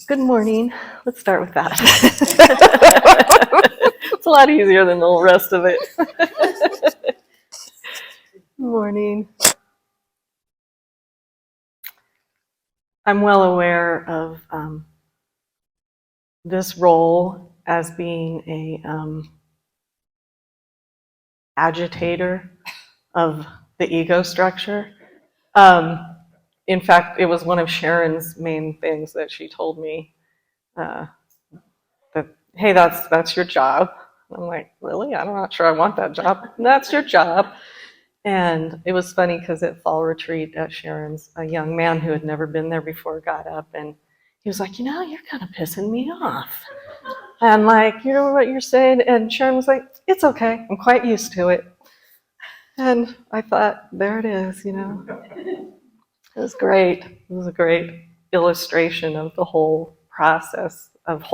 Good morning. Let's start with that. It's a lot easier than the rest of it. Good morning. I'm well aware of this role as being a agitator of the ego structure. In fact, it was one of Sharon's main things that she told me, that, hey, that's your job. I'm like, really? I'm not sure I want that job. That's your job. And it was funny because at fall retreat at Sharon's, a young man who had never been there before got up and he was like, you're kind of pissing me off. And like, you know what you're saying? And Sharon was like, it's okay. I'm quite used to it. And I thought, there it is, It was great. It was a great illustration of the whole process of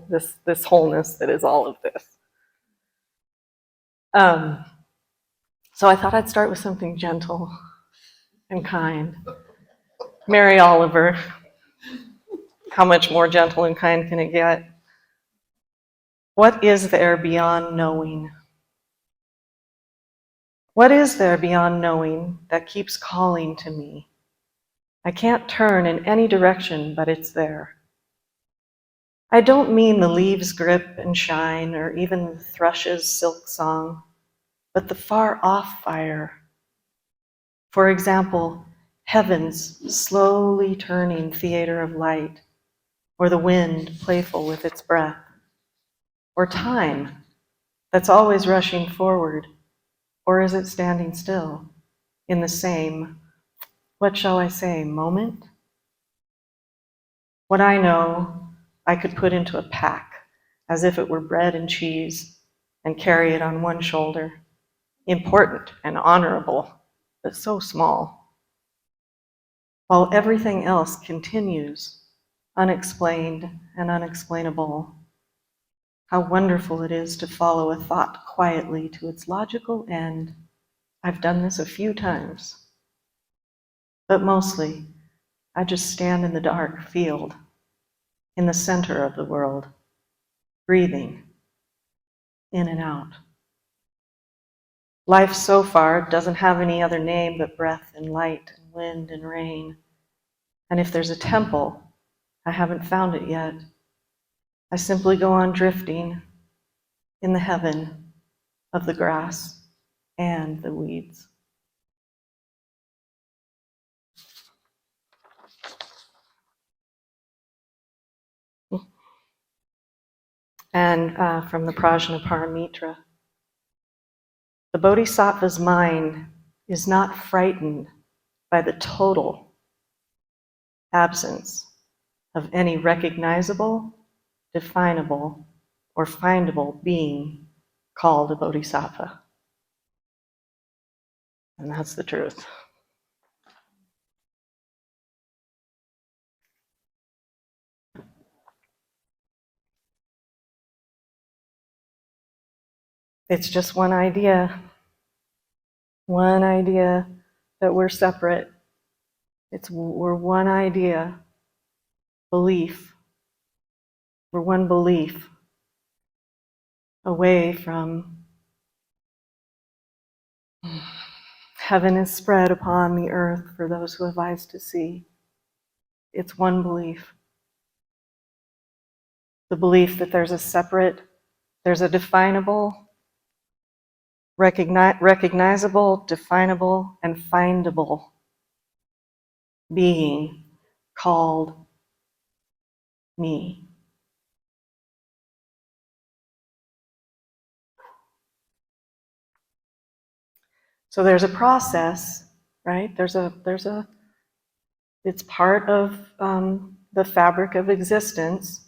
this wholeness that is all of this. So I thought I'd start with something gentle and kind. Mary Oliver. How much more gentle and kind can it get? What is there beyond knowing? What is there beyond knowing that keeps calling to me? I can't turn in any direction, but it's there. I don't mean the leaves' grip and shine, or even the thrush's silk song, but the far-off fire. For example, heaven's slowly turning theater of light, or the wind playful with its breath, or time that's always rushing forward, or is it standing still in the same, what shall I say, moment? What I know, I could put into a pack, as if it were bread and cheese, and carry it on one shoulder. Important and honorable, but so small. While everything else continues, unexplained and unexplainable. How wonderful it is to follow a thought quietly to its logical end. I've done this a few times. But mostly, I just stand in the dark field, in the center of the world, breathing in and out. Life so far doesn't have any other name but breath and light and wind and rain. And if there's a temple, I haven't found it yet. I simply go on drifting in the heaven of the grass and the weeds. And from the Prajnaparamita, the Bodhisattva's mind is not frightened by the total absence of any recognizable, definable, or findable being called a bodhisattva. And that's the truth. It's just one idea that we're separate. We're one idea, belief. We're one belief away from heaven is spread upon the earth for those who have eyes to see. It's one belief. The belief that there's a definable, recognizable, definable, and findable being called me. So there's a process, right? It's part of the fabric of existence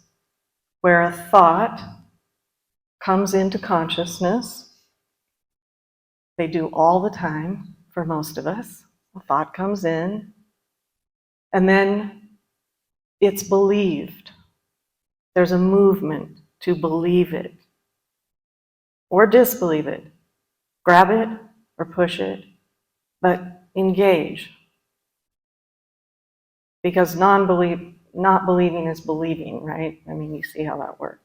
where a thought comes into consciousness. They do all the time for most of us. A thought comes in, and then it's believed. There's a movement to believe it or disbelieve it. Grab it or push it, but engage. Because non-belief not believing is believing, right? I mean, you see how that works.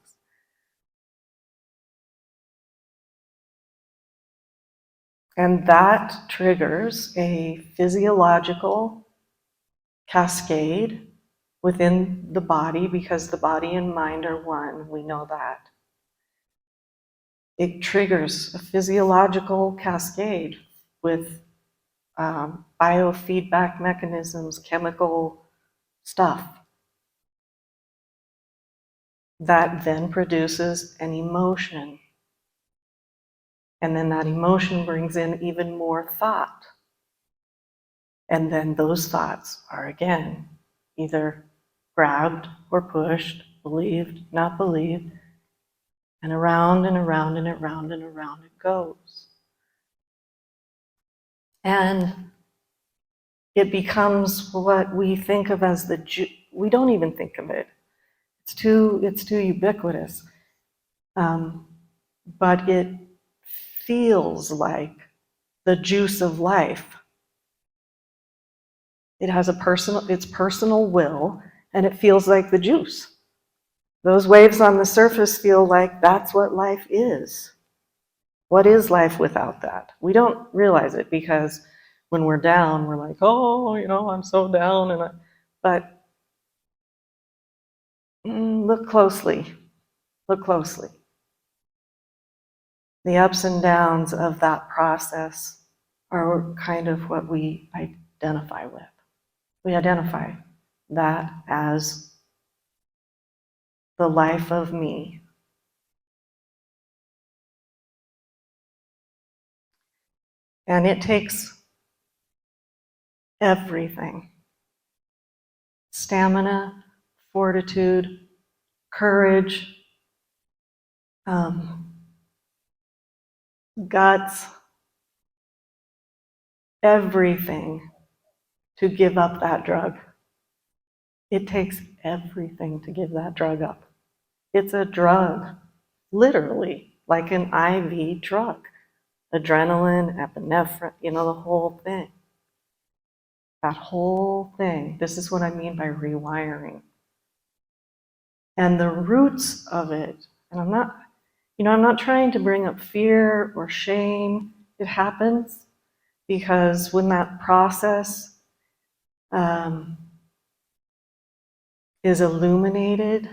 And that triggers a physiological cascade within the body, because the body and mind are one. We know that. It triggers a physiological cascade with biofeedback mechanisms, chemical stuff that then produces an emotion. And then that emotion brings in even more thought. And then those thoughts are again either grabbed or pushed, believed, not believed, and around and around and around and around it goes. And it becomes what we think of as we don't even think of it. It's too ubiquitous. But it feels like the juice of life. It has its personal will, and it feels like the juice. Those waves on the surface feel like that's what life is. What is life without that? We don't realize it, because when we're down, we're like, oh, I'm so down. But look closely. Look closely. The ups and downs of that process are kind of what we identify with. We identify that as the life of me. And it takes everything: stamina, fortitude, courage, guts, everything to give up that drug. It takes everything to give that drug up. It's a drug, literally, like an IV drug. Adrenaline, epinephrine, the whole thing. That whole thing. This is what I mean by rewiring. And the roots of it, and I'm not trying to bring up fear or shame. It happens because when that process is illuminated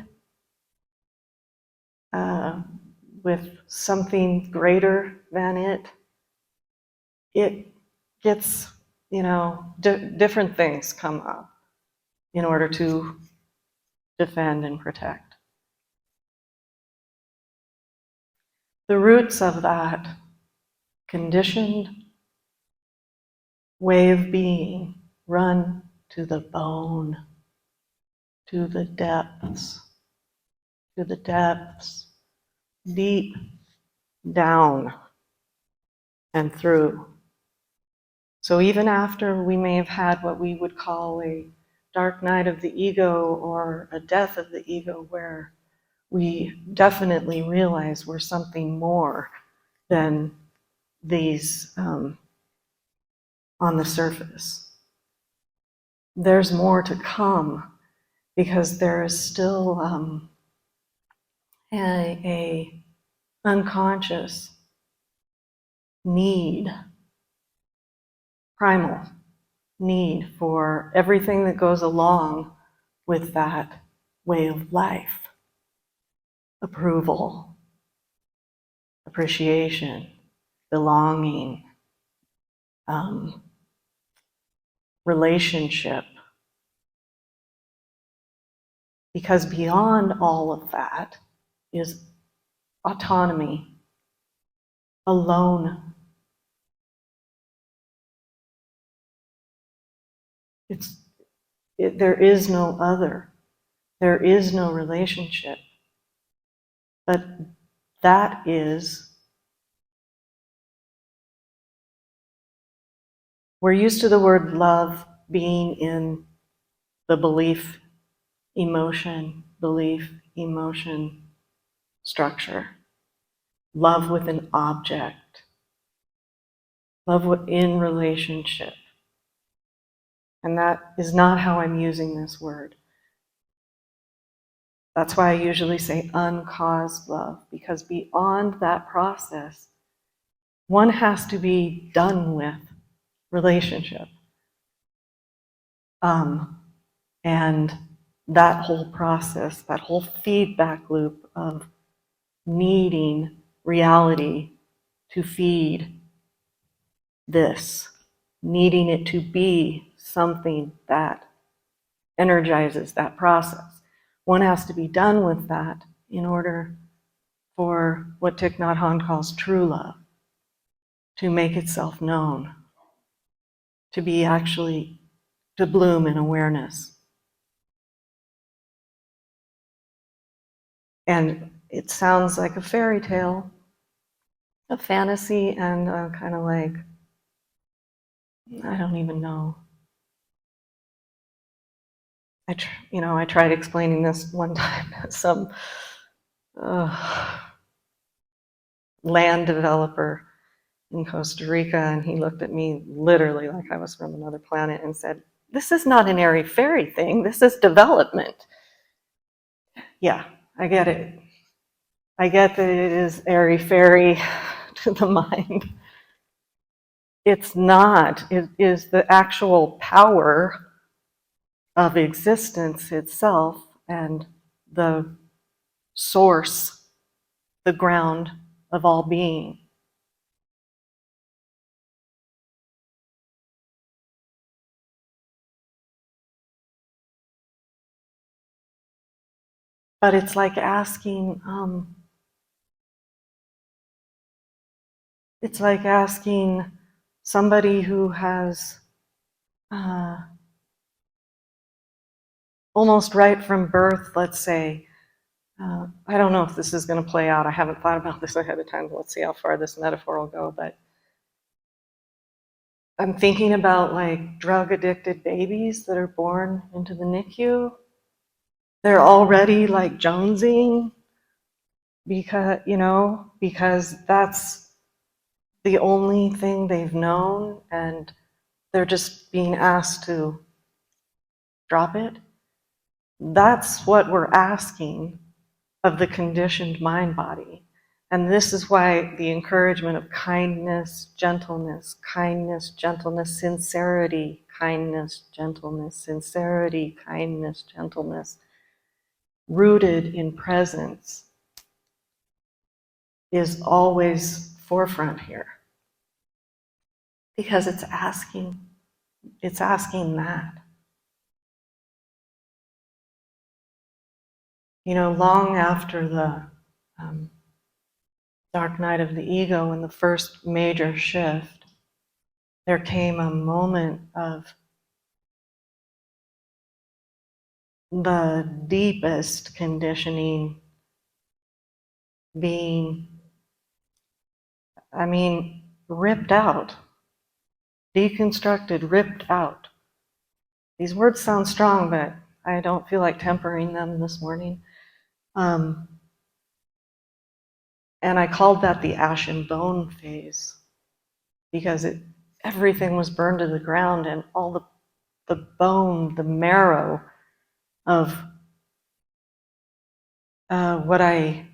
with something greater than it gets, different things come up in order to defend and protect. The roots of that conditioned way of being run to the bone, to the depths, deep down and through. So even after we may have had what we would call a dark night of the ego or a death of the ego, where we definitely realize we're something more than these on the surface. There's more to come, because there is still a unconscious need, primal need for everything that goes along with that way of life. Approval, appreciation, belonging, relationship. Because beyond all of that is autonomy, alone. There is no other. There is no relationship. But that is, we're used to the word love being in the belief, emotion structure. Love with an object. Love in relationship. And that is not how I'm using this word. That's why I usually say uncaused love, because beyond that process, one has to be done with relationship. And that whole process, that whole feedback loop of needing reality to feed this, needing it to be something that energizes that process. One has to be done with that in order for what Thich Nhat Hanh calls true love to make itself known, to be actually, to bloom in awareness. And it sounds like a fairy tale, a fantasy, and kind of like, I don't even know. I tried explaining this one time to some land developer in Costa Rica, and he looked at me literally like I was from another planet and said, "This is not an airy fairy thing, this is development." Yeah, I get it. I get that it is airy fairy to the mind. It's not. It is the actual power of existence itself and the source, the ground of all being. But it's like asking, somebody who has almost right from birth, let's say, I don't know if this is going to play out. I haven't thought about this ahead of time. Let's see how far this metaphor will go. But I'm thinking about like drug addicted babies that are born into the NICU. They're already like jonesing because that's the only thing they've known, and they're just being asked to drop it. That's what we're asking of the conditioned mind body. And this is why the encouragement of kindness, gentleness, sincerity, kindness, gentleness, sincerity, kindness, gentleness, rooted in presence, is always forefront here. Because it's asking that. Long after the dark night of the ego and the first major shift, there came a moment of the deepest conditioning being, ripped out, deconstructed, ripped out. These words sound strong, but I don't feel like tempering them this morning. And I called that the ash and bone phase, because everything was burned to the ground, and all the bone, the marrow of what I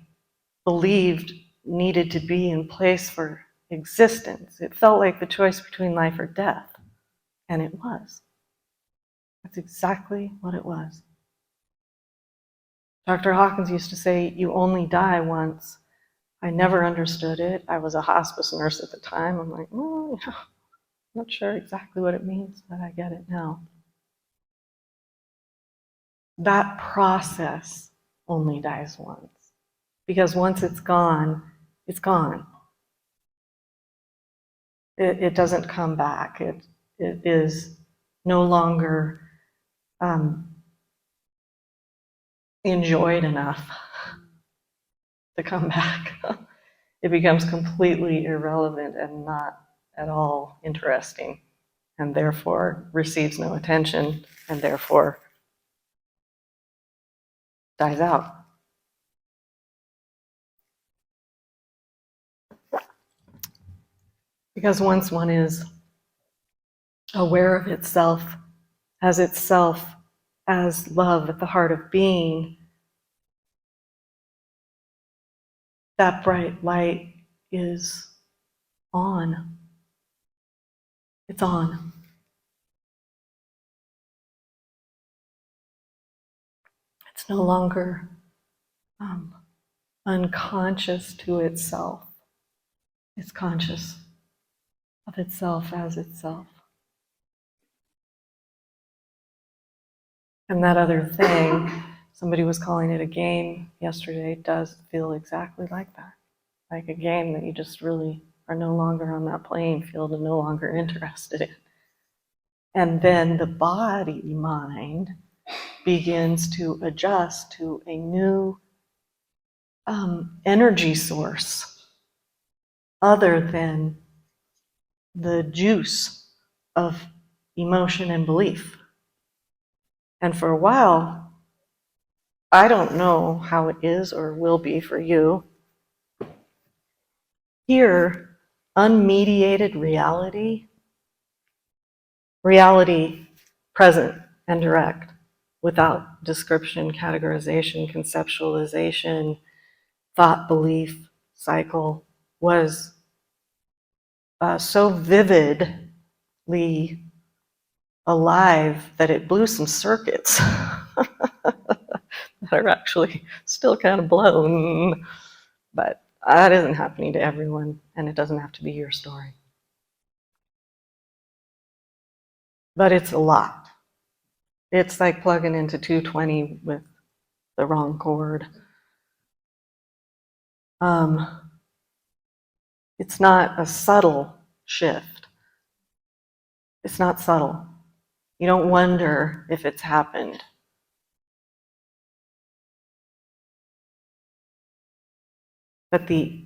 believed needed to be in place for existence. It felt like the choice between life or death, and it was. That's exactly what it was. Dr. Hawkins used to say, "You only die once." I never understood it. I was a hospice nurse at the time. I'm like, I'm not sure exactly what it means, but I get it now. That process only dies once. Because once it's gone, it's gone. It doesn't come back. It is no longer enjoyed enough to come back. It becomes completely irrelevant and not at all interesting, and therefore receives no attention, and therefore dies out. Because once one is aware of itself as love at the heart of being, that bright light is on. It's on. It's no longer unconscious to itself. It's conscious of itself as itself. And that other thing, somebody was calling it a game yesterday, does feel exactly like that. Like a game that you just really are no longer on that playing field and no longer interested in. And then the body mind begins to adjust to a new energy source other than the juice of emotion and belief. And for a while, I don't know how it is or will be for you. Here, unmediated reality present and direct, without description, categorization, conceptualization, thought, belief, cycle, was so vividly alive that it blew some circuits that are actually still kind of blown. But that isn't happening to everyone, and it doesn't have to be your story. But it's a lot. It's like plugging into 220 with the wrong cord. It's not a subtle shift. It's not subtle. You don't wonder if it's happened. But the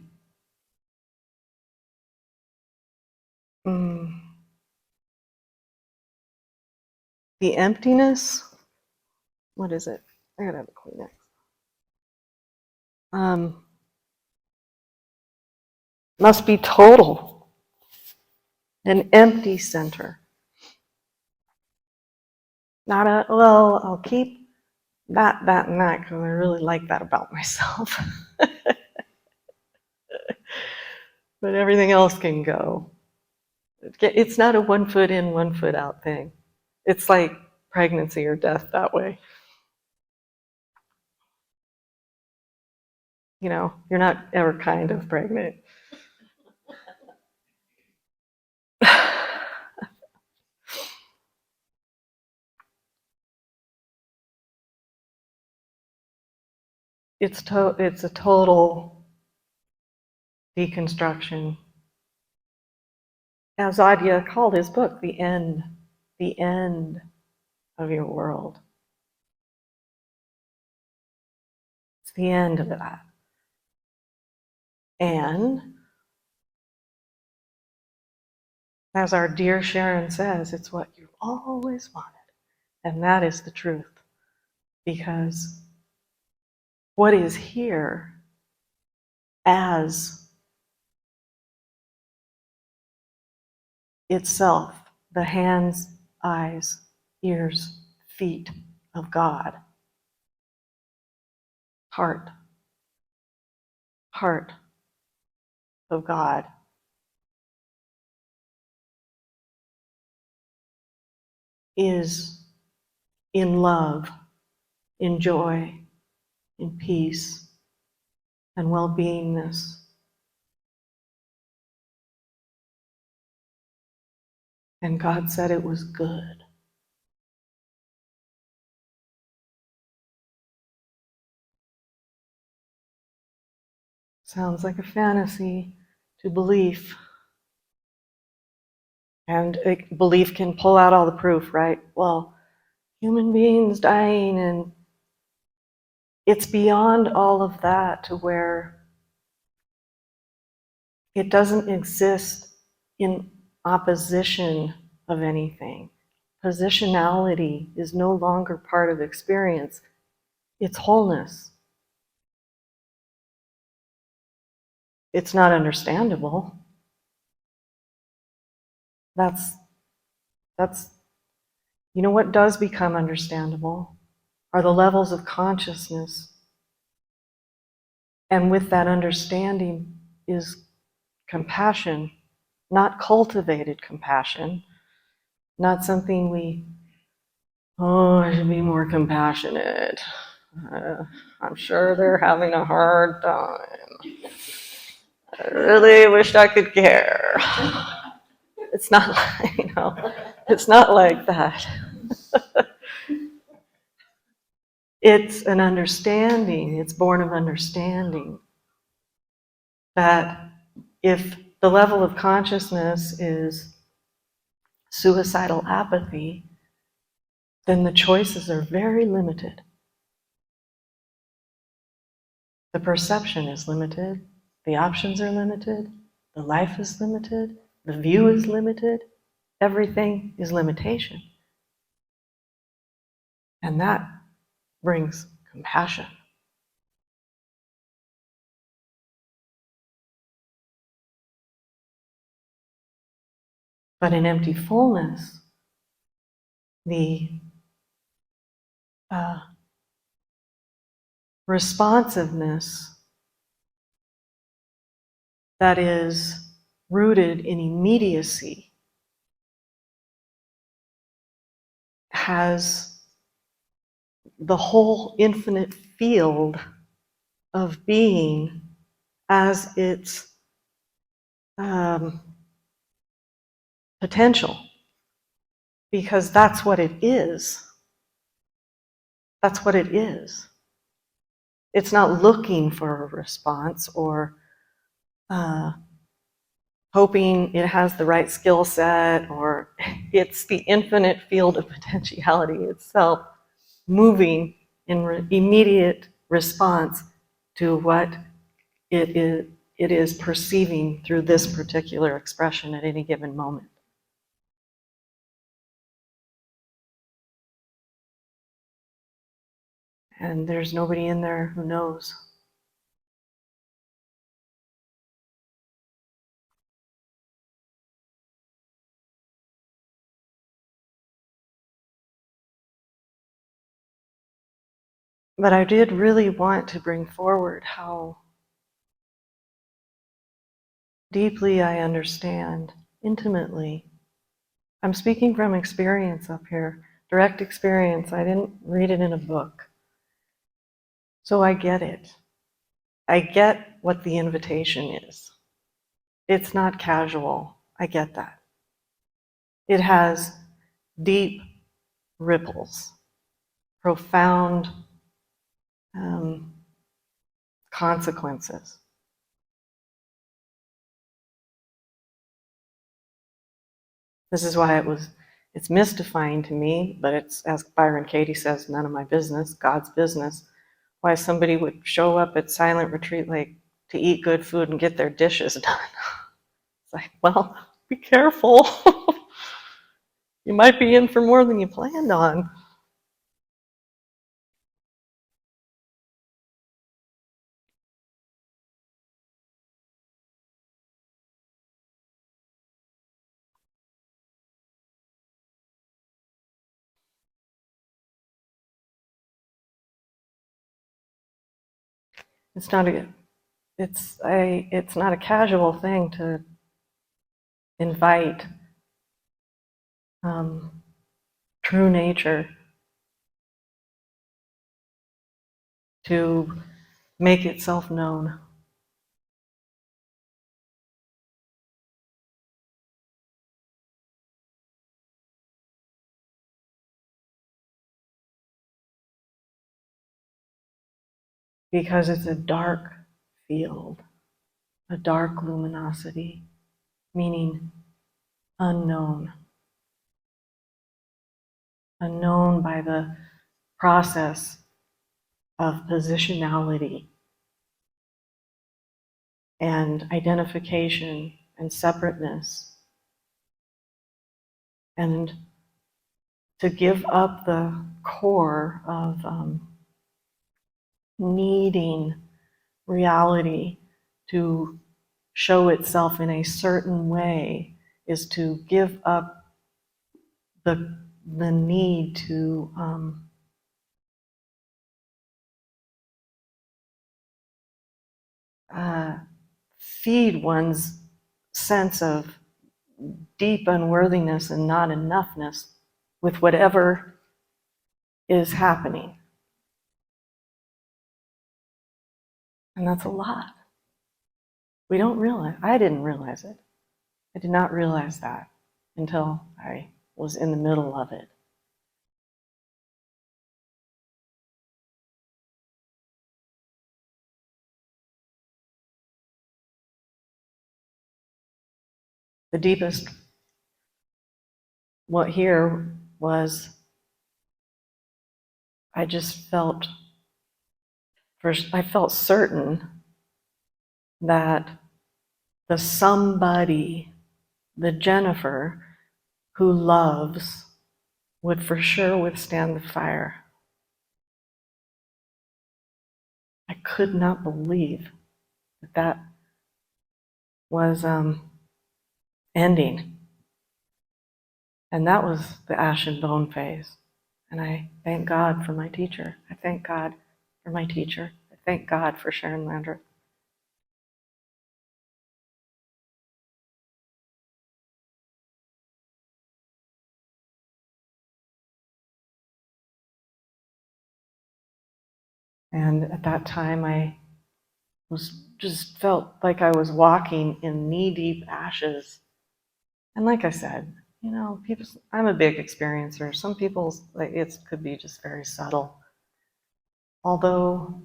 emptiness, what is it? I gotta have a Kleenex. Must be total, an empty center. Not a, well, I'll keep that, and that, because I really like that about myself. But everything else can go. It's not a 1 foot in, 1 foot out thing. It's like pregnancy or death that way. You know, you're not ever kind of pregnant. It's a total deconstruction. As Adya called his book, the end of your world. It's the end of that. And as our dear Sharon says, it's what you've always wanted. And that is the truth. Because what is here as itself, the hands, eyes, ears, feet of God, heart of God, is in love, in joy, in peace, and well-beingness. And God said it was good. Sounds like a fantasy to belief. And belief can pull out all the proof, right? Well, human beings dying, and it's beyond all of that to where it doesn't exist in opposition of anything. Positionality is no longer part of experience. It's wholeness. It's not understandable. That's, you know what does become understandable are the levels of consciousness And with that understanding is compassion, not cultivated compassion, not something I should be more compassionate. I'm sure they're having a hard time. I really wish I could care. It's not like, it's not like that. It's an understanding, it's born of understanding that if the level of consciousness is suicidal apathy, then the choices are very limited. The perception is limited, the options are limited, the life is limited, the view is limited, everything is limitation. And that brings compassion. But in empty fullness, the responsiveness that is rooted in immediacy has the whole infinite field of being as its potential, because that's what it is. That's what it is. It's not looking for a response or hoping it has the right skill set, or it's the infinite field of potentiality itself moving in immediate response to what it is perceiving through this particular expression at any given moment. And there's nobody in there who knows. But I did really want to bring forward how deeply I understand, intimately. I'm speaking from experience up here, direct experience. I didn't read it in a book. So I get it. I get what the invitation is. It's not casual. I get that. It has deep ripples, profound consequences. This is why it's mystifying to me, but it's, as Byron Katie says, none of my business, God's business, why somebody would show up at Silent Retreat Lake to eat good food and get their dishes done. It's like, well, be careful. You might be in for more than you planned on. It's not a casual thing to invite true nature to make itself known. Because it's a dark field, a dark luminosity, meaning unknown. Unknown by the process of positionality and identification and separateness. And to give up the core of needing reality to show itself in a certain way is to give up the need to feed one's sense of deep unworthiness and not enoughness with whatever is happening. And that's a lot. We don't realize, I didn't realize it. I did not realize that until I was in the middle of it. The deepest what here was, I just felt, first, I felt certain that the somebody, the Jennifer who loves, would for sure withstand the fire. I could not believe that that was ending. And that was the ash and bone phase. And I thank God for my teacher. I thank God for my teacher. I thank God for Sharon Landreth. And at that time, I was just felt like I was walking in knee-deep ashes. And like I said, you know, people, I'm a big experiencer. Some people's, like, it could be just very subtle. Although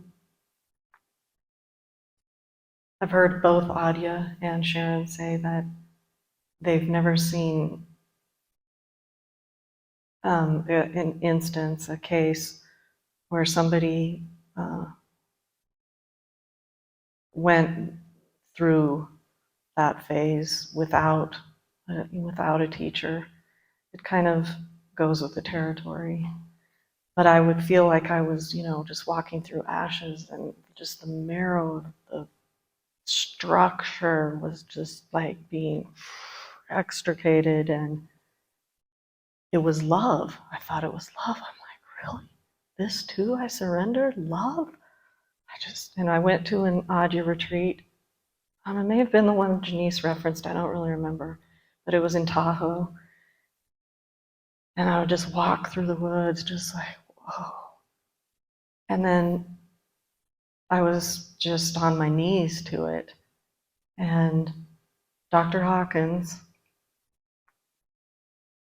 I've heard both Adia and Sharon say that they've never seen an instance, a case where somebody went through that phase without a teacher. It kind of goes with the territory. But I would feel like I was, you know, just walking through ashes, and just the marrow of the structure was just like being extricated, and it was love. I thought it was love. I'm like, really? This too I surrendered? Love? And I went to an Adia retreat. It may have been the one Janice referenced, I don't really remember, but it was in Tahoe. And I would just walk through the woods, just like, whoa. And then I was just on my knees to it. And Dr. Hawkins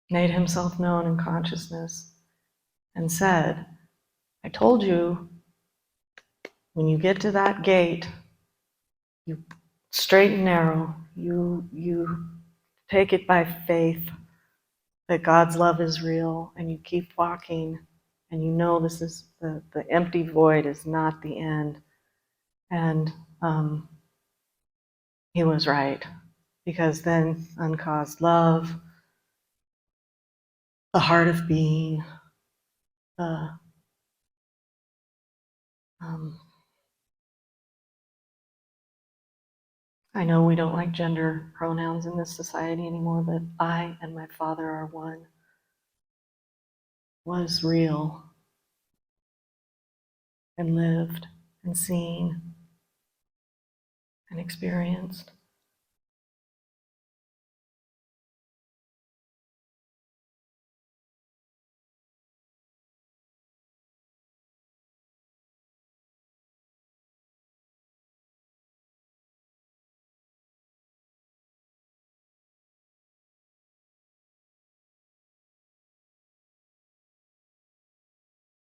made himself known in consciousness and said, I told you, when you get to that gate, you straight and narrow, you take it by faith that God's love is real, and you keep walking, and you know this is the empty void is not the end. And he was right, because then uncaused love, the heart of being, the I know we don't like gender pronouns in this society anymore, but I and my Father are one, was real and lived and seen and experienced.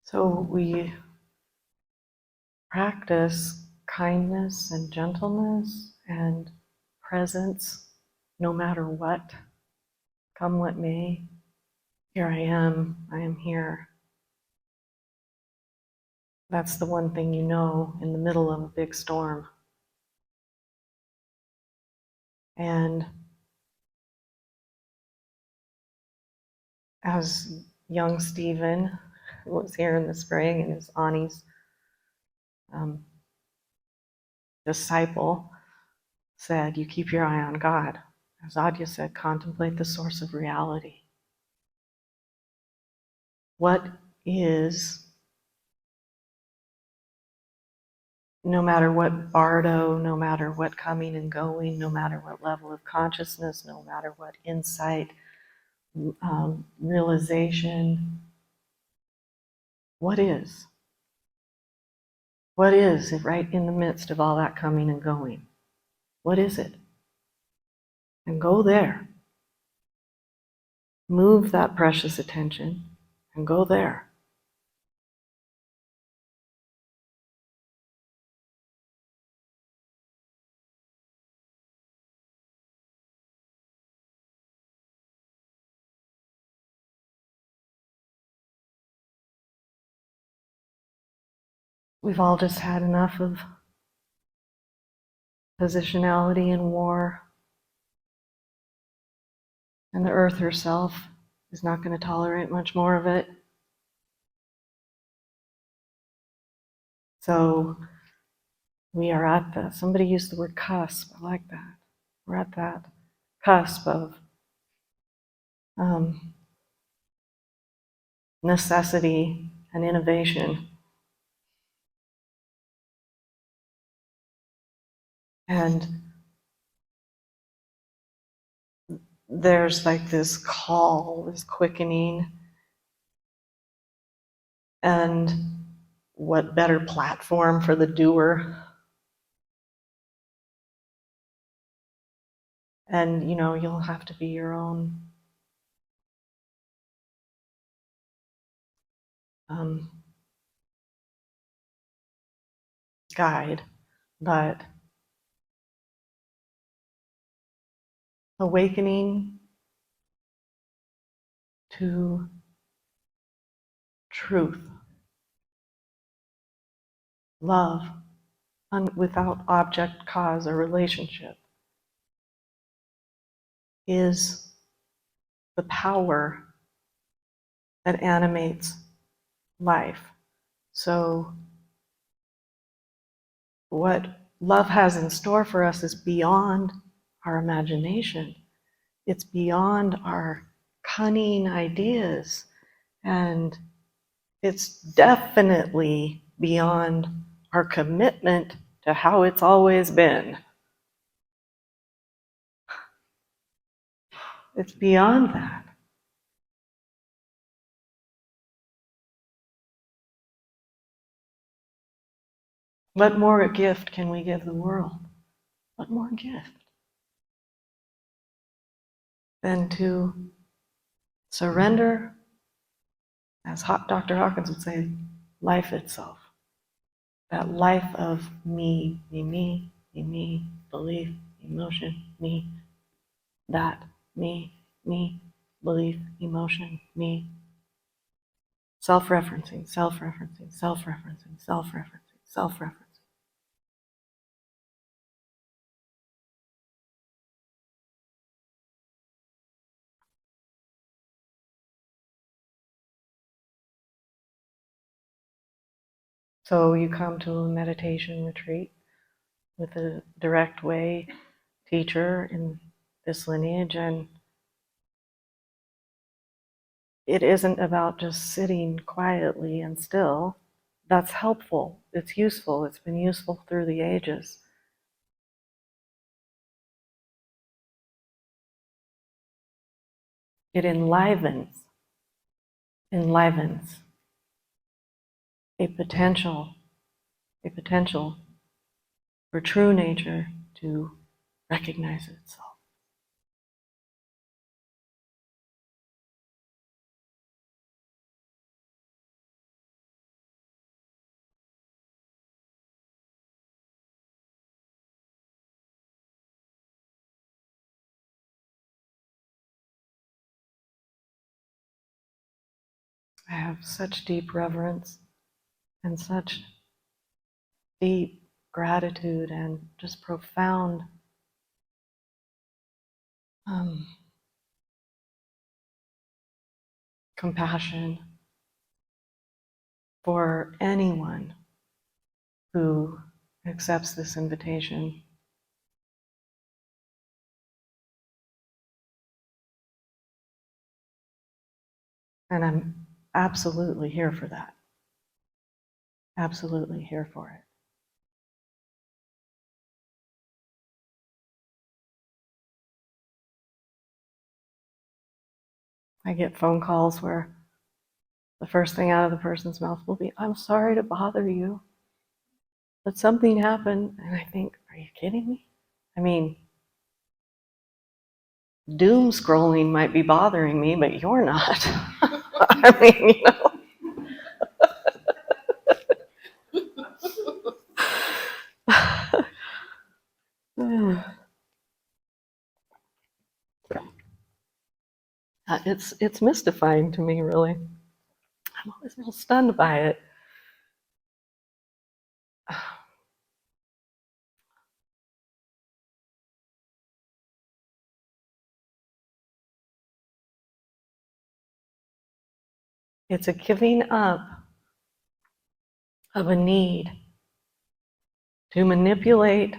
So we practice kindness and gentleness and presence no matter what, come what may. Here I am here. That's the one thing you know in the middle of a big storm. And as young Stephen, who was here in the spring and is Ani's disciple, said, you keep your eye on God. As Adia said, contemplate the source of reality. What is no matter what bardo, no matter what coming and going, no matter what level of consciousness, no matter what insight, realization, what is? What is right in the midst of all that coming and going? What is it? And go there. Move that precious attention and go there. We've all just had enough of positionality and war. And the earth herself is not going to tolerate much more of it. So we are at somebody used the word cusp. I like that. We're at that cusp of necessity and innovation. And there's like this call, this quickening. And what better platform for the doer? And, you'll have to be your own guide, but awakening to truth, love, without object, cause, or relationship, is the power that animates life. So what love has in store for us is beyond our imagination. It's beyond our cunning ideas. And it's definitely beyond our commitment to how it's always been. It's beyond that. What more gift can we give the world? What more gift than to surrender, as Dr. Hawkins would say, life itself. That life of me, belief, emotion, me, that, me, belief, emotion, me. Self-referencing, self-referencing, self-referencing, self-referencing, self-referencing. So you come to a meditation retreat with a direct way teacher in this lineage, and it isn't about just sitting quietly and still. That's helpful. It's useful. It's been useful through the ages. It enlivens a potential for true nature to recognize itself. I have such deep reverence and such deep gratitude and just profound compassion for anyone who accepts this invitation. And I'm absolutely here for that. Absolutely here for it. I get phone calls where the first thing out of the person's mouth will be, "I'm sorry to bother you, but something happened." And I think, are you kidding me? I mean, doom scrolling might be bothering me, but you're not. I mean, it's mystifying to me, really. I'm always a little stunned by it. It's a giving up of a need to manipulate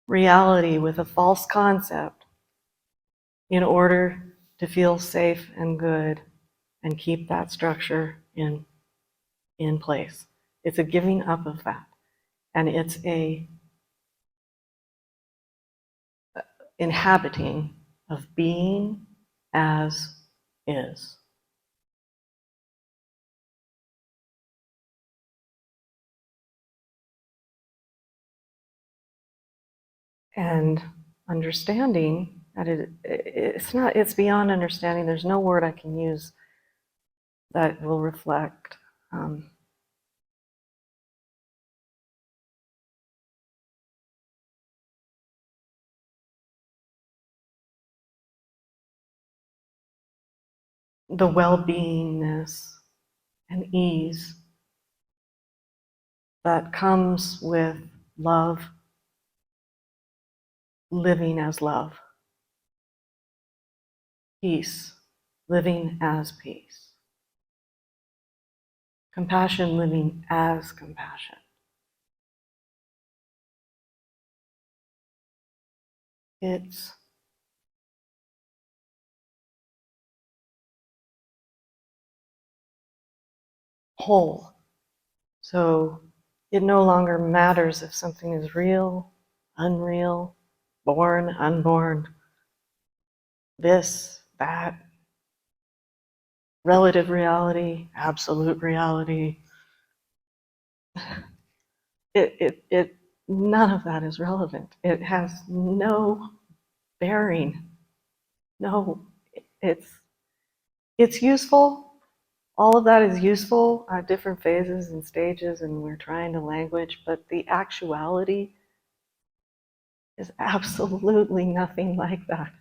reality with a false concept in order to feel safe and good and keep that structure in place. It's a giving up of that. And it's a inhabiting of being as is. And understanding that it's beyond understanding. There's no word I can use that will reflect the well-beingness and ease that comes with love, living as love, peace, living as peace, compassion, living as compassion. It's whole. So it no longer matters if something is real, unreal, born, unborn, this, that, relative reality, absolute reality. None of that is relevant. It has no bearing. No, it's useful. All of that is useful at different phases and stages, and we're trying to language, but the actuality is absolutely nothing like that.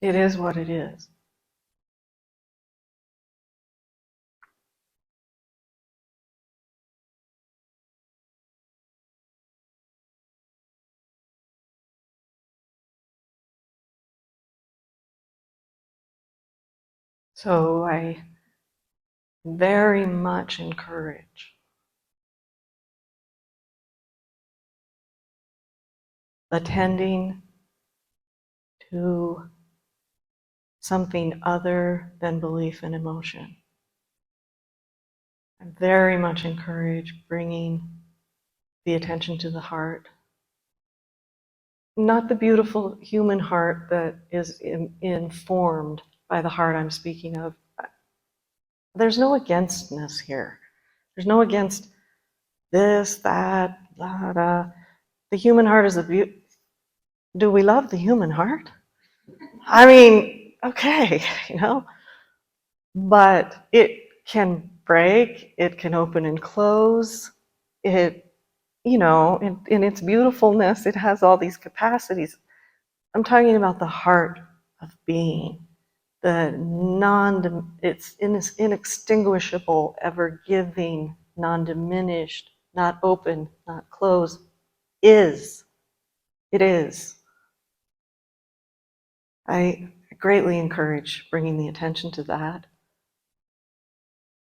It is what it is. So I very much encourage attending to something other than belief and emotion. I very much encourage bringing the attention to the heart. Not the beautiful human heart that is informed by the heart I'm speaking of. There's no againstness here. There's no against this, that, blah, blah. The human heart is a beauty. Do we love the human heart? I mean, okay, but it can break, it can open and close. It, in its beautifulness, it has all these capacities. I'm talking about the heart of being, it's inextinguishable, ever giving, non-diminished, not open, not closed, is. It is. I greatly encourage bringing the attention to that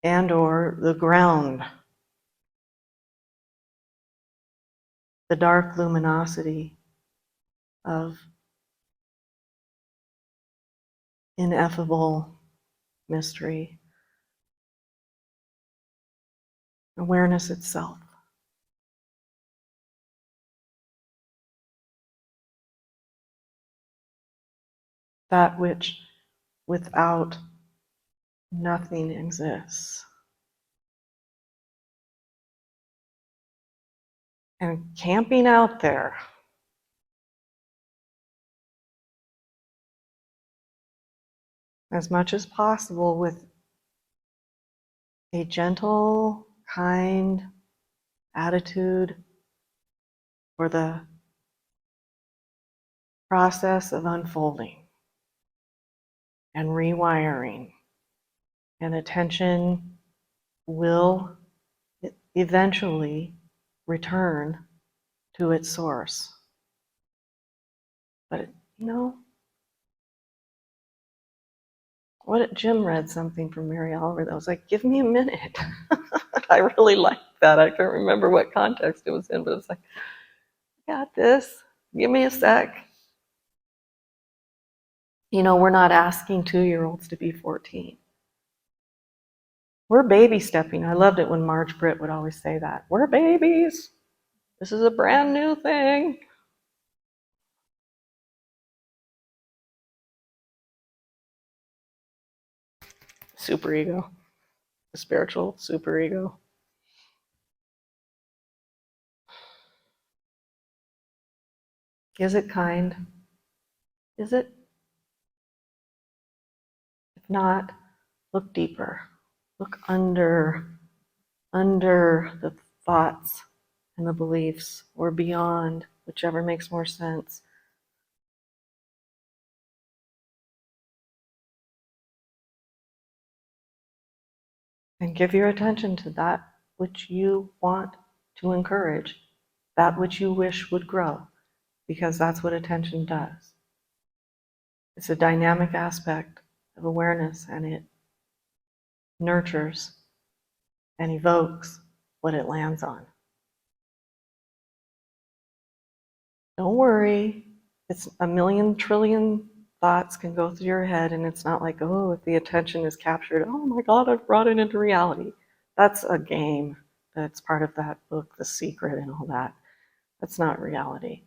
and or the ground, the dark luminosity of ineffable mystery, awareness itself. that which without nothing exists. And camping out there, as much as possible with a gentle, kind attitude for the process of unfolding and rewiring. And attention will eventually return to its source. But, what Jim read something from Mary Oliver that was like, give me a minute. I really liked that. I can't remember what context it was in, but it was like, I got this. Give me a sec. We're not asking 2-year-olds to be 14. We're baby stepping. I loved it when Marge Britt would always say that. We're babies. This is a brand new thing. Superego. The spiritual superego. Is it kind? Is it? If not, look deeper. Look under the thoughts and the beliefs, or beyond, whichever makes more sense. And give your attention to that which you want to encourage, that which you wish would grow, because that's what attention does. It's a dynamic aspect of awareness, and it nurtures and evokes what it lands on. Don't worry, it's a million trillion thoughts can go through your head, and it's not like, oh, if the attention is captured, oh my God, I've brought it into reality. That's a game. That's part of that book, The Secret, and all that. That's not reality.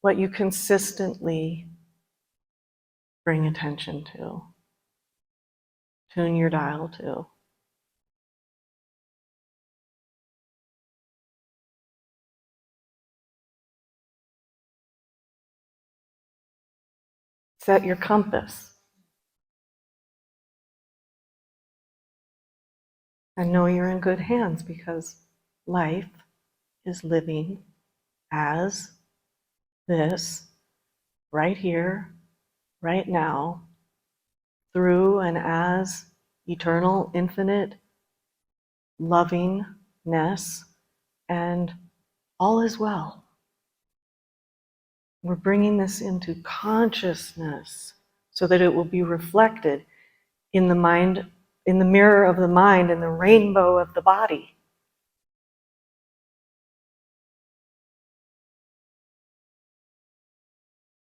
What you consistently bring attention to, tune your dial to. Set your compass. And know you're in good hands, because life is living as this, right here, right now, through and as eternal, infinite lovingness, and all is well. We're bringing this into consciousness so that it will be reflected in the mind, in the mirror of the mind, in the rainbow of the body.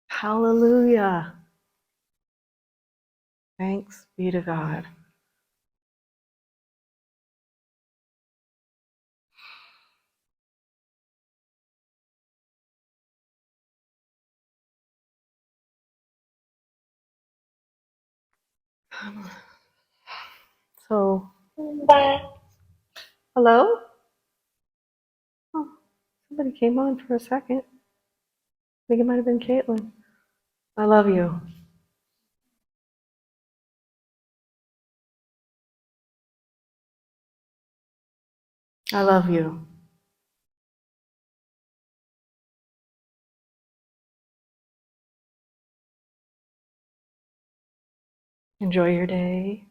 Hallelujah. Thanks be to God. So, hello? Oh, somebody came on for a second. I think it might have been Caitlin. I love you. I love you. Enjoy your day.